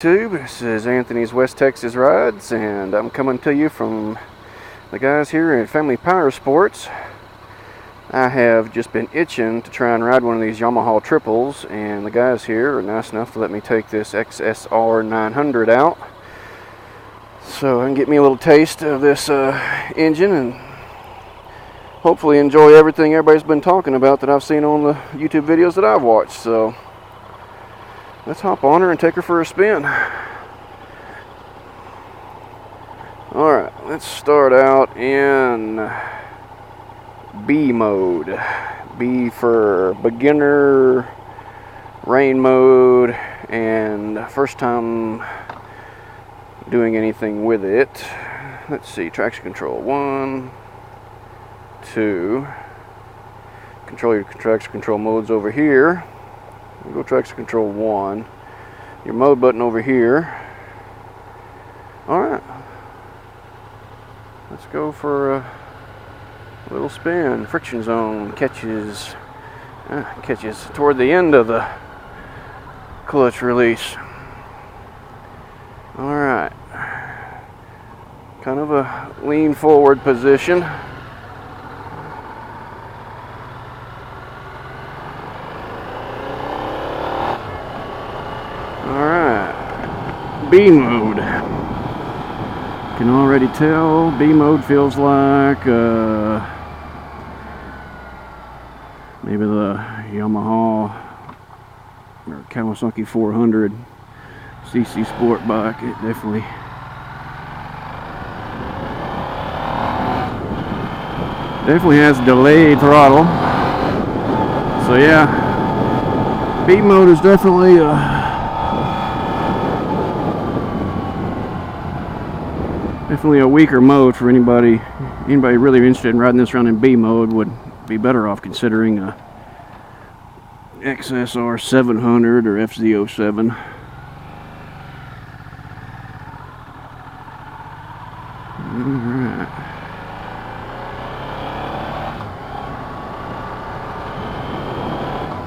This is Anthony's West Texas Rides, and I'm coming to you from the guys here at Family Power Sports. I have just been itching to try and ride one of these Yamaha triples, and the guys here are nice enough to let me take this XSR900 out so I can get me a little taste of this engine and hopefully enjoy everything everybody's been talking about that I've seen on the YouTube videos that I've watched. So let's hop on her and take her for a spin. Alright, let's start out in B mode. B for beginner, rain mode, and first time doing anything with it. Let's see, traction control 1, 2. Control your traction control modes over here. We'll go traction control 1. Your mode button over here. Alright. Let's go for a little spin. Friction zone catches toward the end of the clutch release. Alright. Kind of a lean forward position. B mode. Can already tell B mode feels like maybe the Yamaha or Kawasaki 400 cc sport bike. It definitely has delayed throttle. So yeah, B mode is definitely definitely a weaker mode for anybody really interested in riding this around in B mode. Would be better off considering a XSR900 or FZ07. Alright.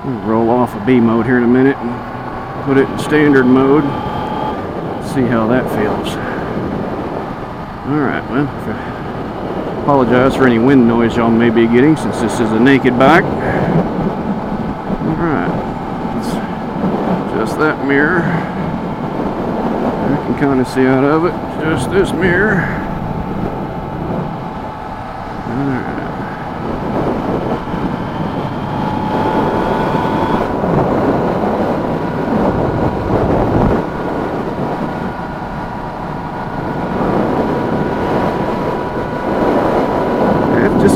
We'll roll off of B mode here in a minute and put it in standard mode. See how that feels. Alright, well, I apologize for any wind noise y'all may be getting since this is a naked bike. Alright, let's adjust that mirror. I can kind of see out of it, just this mirror. Alright.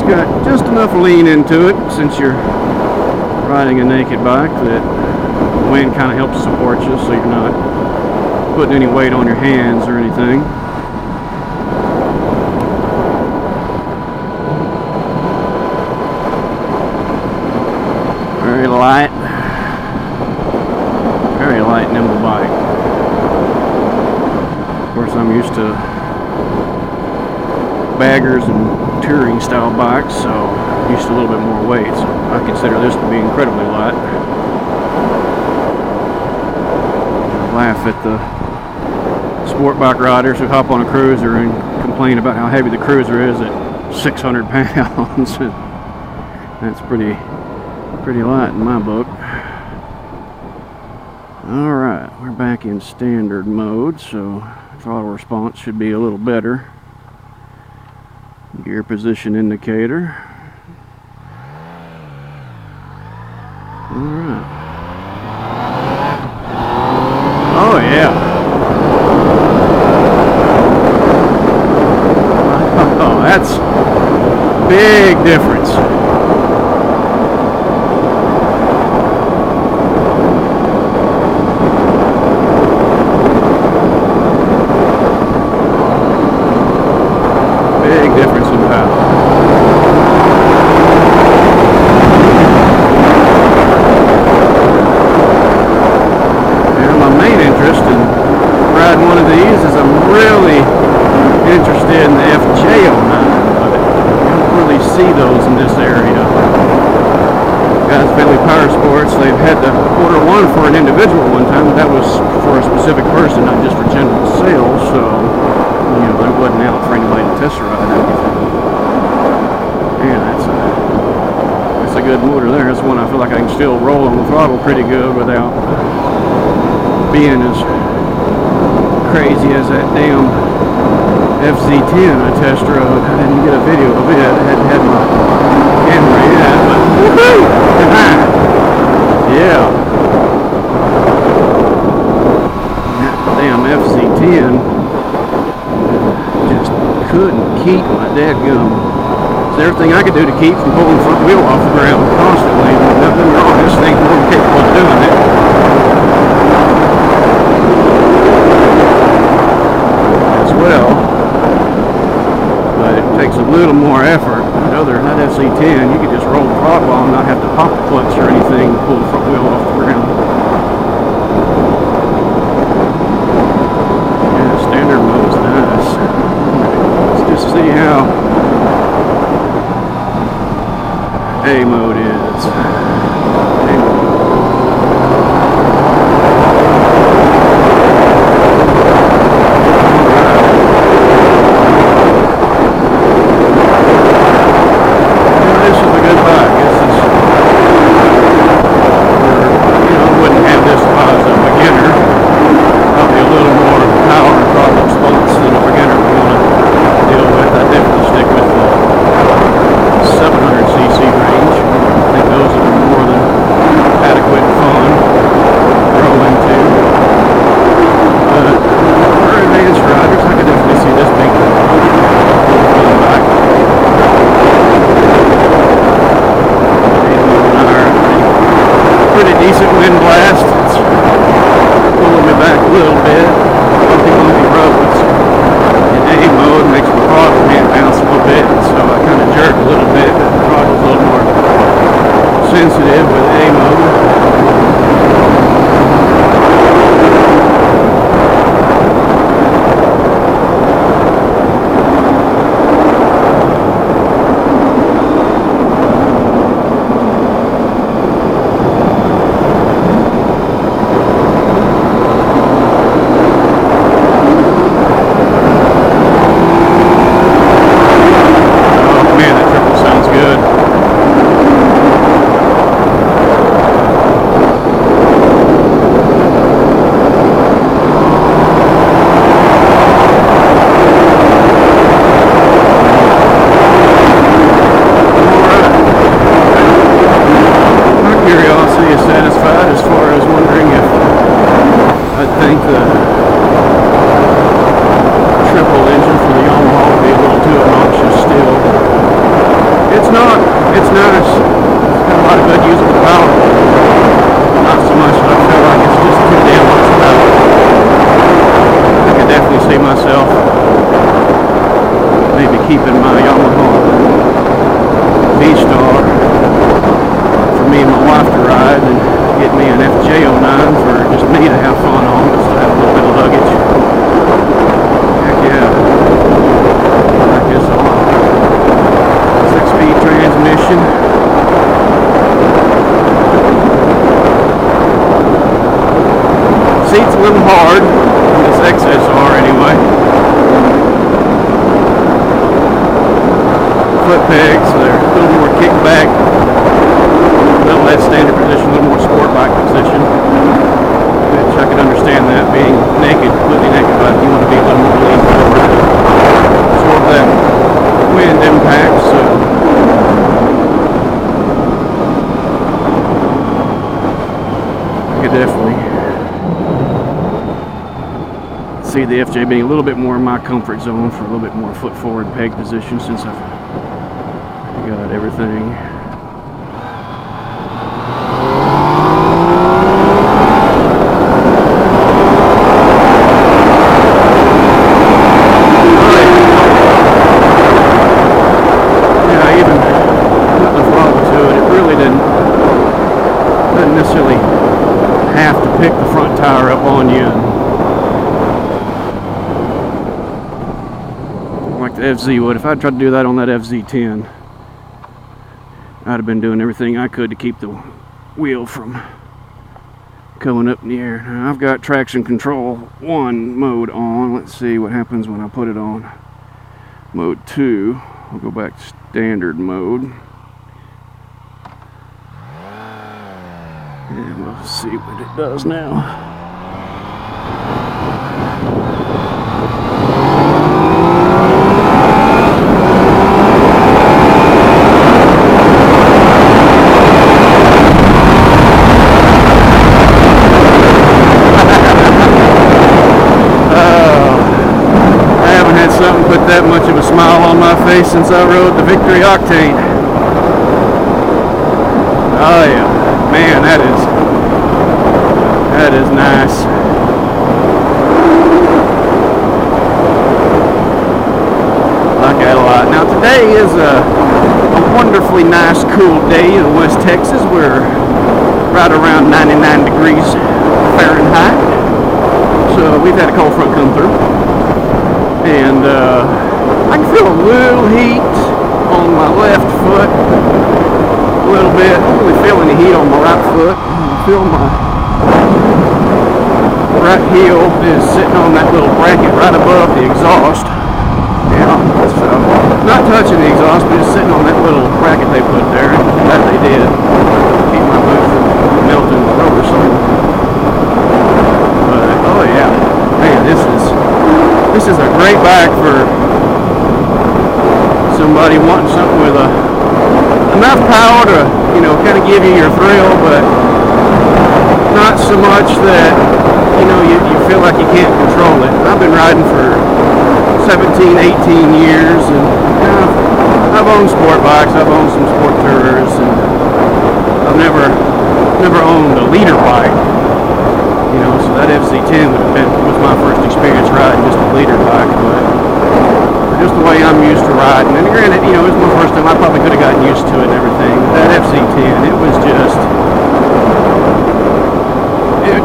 Got just enough lean into it since you're riding a naked bike that the wind kind of helps support you so you're not putting any weight on your hands or anything. Very light nimble bike. Of course, I'm used to baggers and touring style bikes, so I'm used to a little bit more weight, so I consider this to be incredibly light. I laugh at the sport bike riders who hop on a cruiser and complain about how heavy the cruiser is at 600 pounds. That's pretty light in my book. Alright, we're back in standard mode, so throttle response should be a little better. Gear position indicator. Alright. Oh yeah. Oh, that's big difference. See those in this area. Guys, Family Power Sports, they've had to order one for an individual one time, but that was for a specific person, not just for general sales, so, you know, it wasn't out for anybody to test ride or anything. Yeah, that's a good motor there. It's one I feel like I can still roll on the throttle pretty good without being as crazy as that damn FZ10 I test drove. I didn't get a video of it. I hadn't had my camera yet, but woohoo! Yeah. That damn FZ10 just couldn't keep my dadgum. There's everything I could do to keep from pulling the front wheel off the ground constantly. Nothing wrong. This thing's more than capable of doing it. As well. But it takes a little more effort. That FC10, you could just roll the throttle on and not have to pop the clutch or anything to pull the front wheel off the ground. Yeah, standard mode is nice. Let's just see how A mode is. Keeping my Yamaha V-Star for me and my wife to ride, and get me an FJ09 for just me to have fun on, just to have a little bit of luggage. Heck yeah. I like this a lot. 6-speed transmission. Seat's a little hard, this XSR anyway. Foot pegs, so they're a little more kick back, a little less standard position, a little more sport bike position, which I can understand that, being naked, completely naked, but you want to be a little more lean forward to absorb that wind impact, so I could definitely see the FJ being a little bit more in my comfort zone for a little bit more foot forward peg position, since I've got everything. Yeah, I even put the throttle to it. It really doesn't necessarily have to pick the front tire up on you. Like the FZ would. If I tried to do that on that FZ10, I'd have been doing everything I could to keep the wheel from coming up in the air. Now I've got traction control 1 mode on. Let's see what happens when I put it on mode 2. I'll go back to standard mode. And we'll see what it does now. That much of a smile on my face since I rode the Victory Octane. Oh yeah, man, that is nice. Like that a lot. Now today is a wonderfully nice, cool day in West Texas. We're right around 99 degrees Fahrenheit. So we've had a cold front come through. And I can feel a little heat on my left foot, a little bit. I don't really feel any heat on my right foot. I feel my right heel is sitting on that little bracket right above the exhaust. Yeah, so not touching the exhaust, but just sitting on that little bracket they put there. That they did. Keep my boot from melting the rubber sole. But oh yeah, man, this is a great bike for somebody wanting something with enough power to, you know, kind of give you your thrill, but not so much that, you know, you feel like you can't control it. I've been riding for 17, 18 years, and you know, I've owned sport bikes, I've owned some sport tours, and I've never owned a leader bike. You know, so that FC10 was my first experience riding just a leader bike, but just the way I'm used to riding. And granted, you know, it was my first time. I probably could have gotten used to it and everything. But that FC10, it was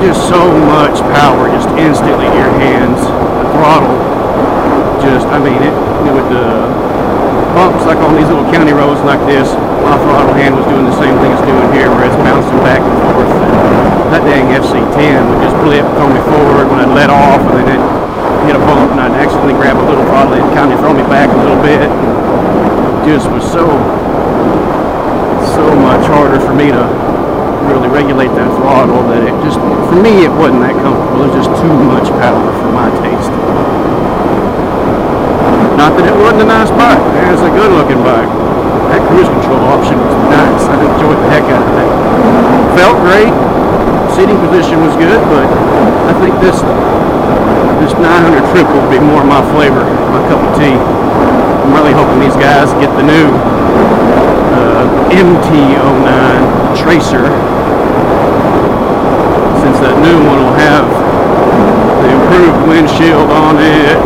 just so much power, just instantly in your hands. The throttle, just, I mean, it with the bumps like on these little county roads like this, my throttle hand was doing the same thing it's doing here, where it's bouncing back and forth. That dang FC10 would just blip, throw me forward when I'd let off, and then it'd hit a bump, and I'd accidentally grab a little throttle, it'd kind of throw me back a little bit. It just was so much harder for me to really regulate that throttle that it just, for me, it wasn't that comfortable. It was just too much power for my taste. Not that it wasn't a nice bike. It was a good-looking bike. That cruise control option was nice. I enjoyed the heck out of it. Felt great. Seating position was good, but I think this 900 triple would be more my flavor, my cup of tea. I'm really hoping these guys get the new MT09 Tracer, since that new one will have the improved windshield on it,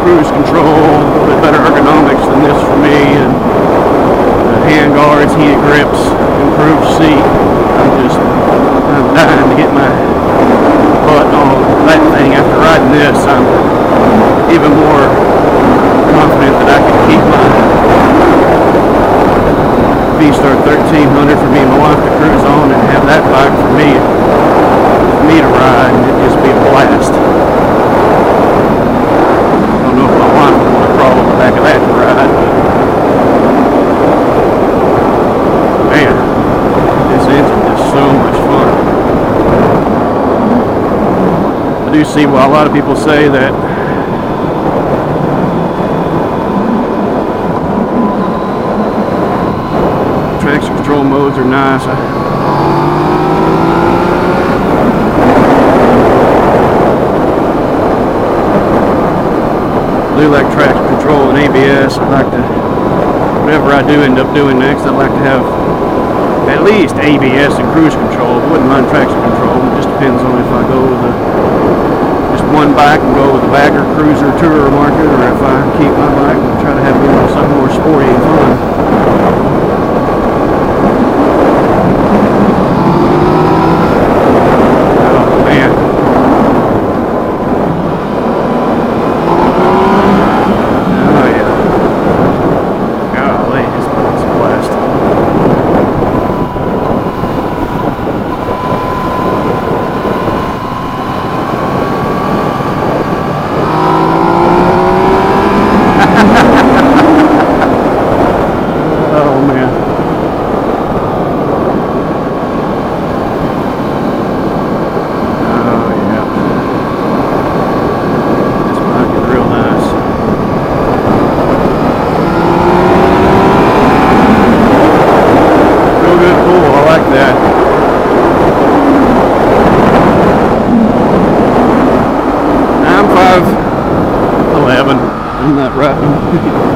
cruise control, a little bit better ergonomics than this for me, and hand guards, heated grips, improved seat. I'm dying to get my butt on that thing. After riding this, I'm even more confident that I can keep my V-Star 1300 for me and my wife to cruise on, and have that bike for me to ride, and it'd just be a blast. I don't know if my wife would want to crawl on the back of that to ride, but man, this engine is so much fun. I do see why a lot of people say that traction control modes are nice. I do like traction control and ABS. I'd like to, whatever I do end up doing next, I'd like to have at least ABS and cruise control. I wouldn't mind traction control. It just depends on if I go with just one bike and go with the bagger, cruiser, tourer market, or if I keep my bike and try to have something more sporty and fun. 5'11". I'm not right.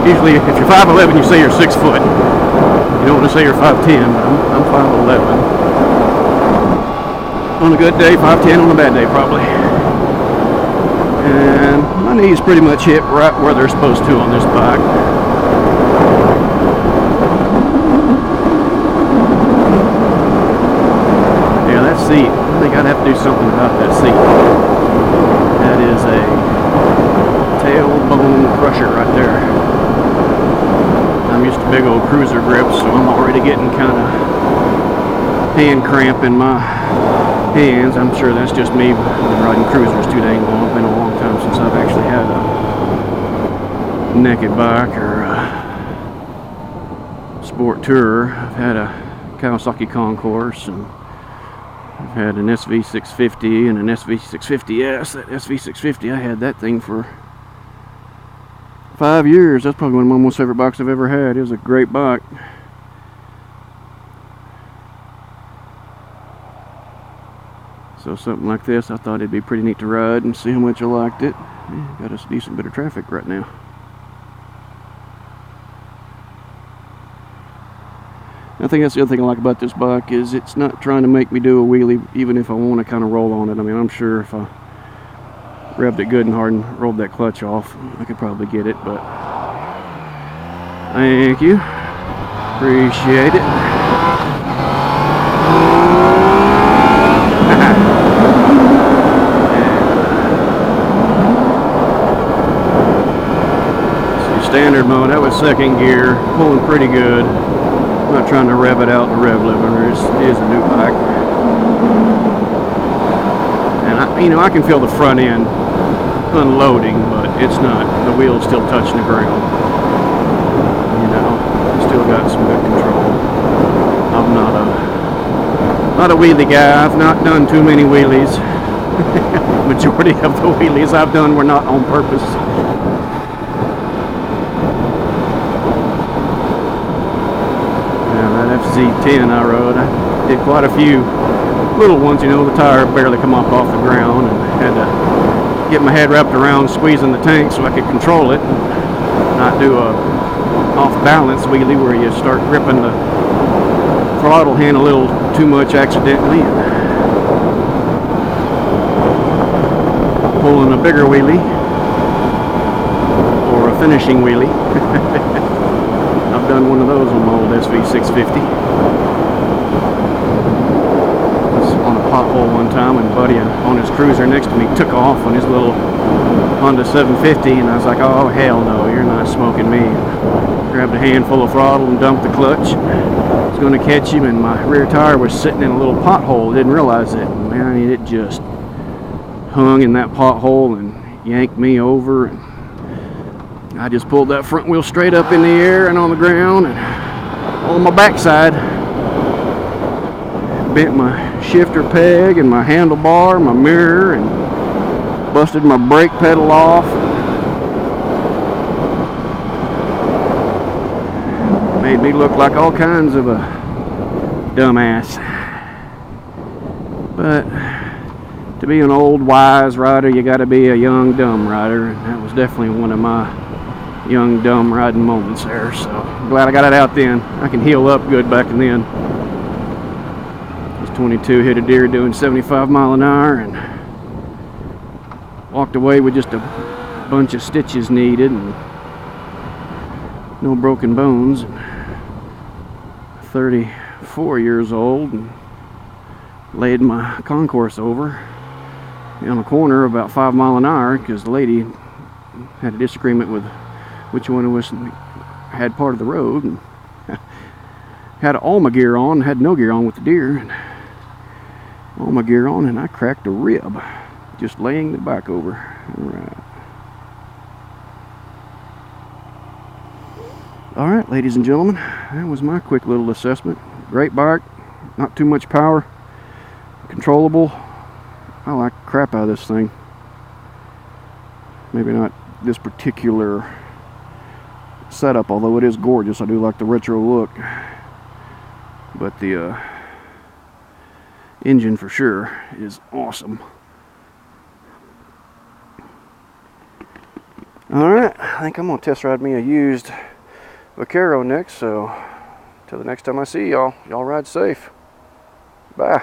Usually, if you're 5'11", you say you're 6 foot. You don't want to say you're 5'10", but I'm 5'11". On a good day, 5'10". On a bad day, probably. And my knees pretty much hit right where they're supposed to on this bike. Yeah, that seat, I think I'd have to do something about that seat. That is a tailbone crusher right there. I'm used to big old cruiser grips, so I'm already getting kind of hand cramp in my hands. I'm sure that's just me. I've been riding cruisers too dang long. It's been a long time since I've actually had a naked bike or a sport tourer. I've had a Kawasaki Concourse, and I've had an SV650 and an SV650S. That SV650, I had that thing for 5 years. That's probably one of my most favorite bikes I've ever had. It was a great bike. So something like this, I thought it'd be pretty neat to ride and see how much I liked it. Yeah, got us a decent bit of traffic right now. I think that's the other thing I like about this bike is it's not trying to make me do a wheelie even if I want to kind of roll on it. I mean, I'm sure if I revved it good and hard and rolled that clutch off, I could probably get it, but thank you. Appreciate it. Standard mode, that was second gear, pulling pretty good. I'm not trying to rev it out to rev limiter. It is a new bike, and I can feel the front end unloading, but it's not. The wheel's still touching the ground. Still got some good control. I'm not a wheelie guy. I've not done too many wheelies. Majority of the wheelies I've done were not on purpose. Z10 I rode. I did quite a few little ones, the tire barely come off the ground, and had to get my head wrapped around squeezing the tank so I could control it, and not do a off-balance wheelie where you start gripping the throttle hand a little too much accidentally and pulling a bigger wheelie or a finishing wheelie. I've done one of those on my old SV650. On a pothole one time, and buddy on his cruiser next to me took off on his little Honda 750, and I was like, oh hell no, you're not smoking me. Grabbed a handful of throttle and dumped the clutch. I was going to catch him, and my rear tire was sitting in a little pothole. Didn't realize it. Man, it just hung in that pothole and yanked me over, and I just pulled that front wheel straight up in the air and on the ground and on my backside. Bent my shifter peg and my handlebar, my mirror, and busted my brake pedal off. Made me look like all kinds of a dumbass. But to be an old wise rider, you got to be a young dumb rider, and that was definitely one of my young dumb riding moments there. So I'm glad I got it out then. I can heal up good back and then. I was 22, hit a deer doing 75 miles an hour, and walked away with just a bunch of stitches needed and no broken bones. 34 years old, and laid my concourse over on a corner about 5 miles an hour because the lady had a disagreement with which one of us had part of the road, and had all my gear on, had no gear on with the deer, and all my gear on, and I cracked a rib just laying the bike over. All right, ladies and gentlemen, that was my quick little assessment. Great bike, not too much power, controllable. I like the crap out of this thing. Maybe not this particular setup, although it is gorgeous. I do like the retro look, but the engine for sure is awesome. Alright, I think I'm going to test ride me a used Vaquero next, so till the next time I see y'all, y'all ride safe. Bye.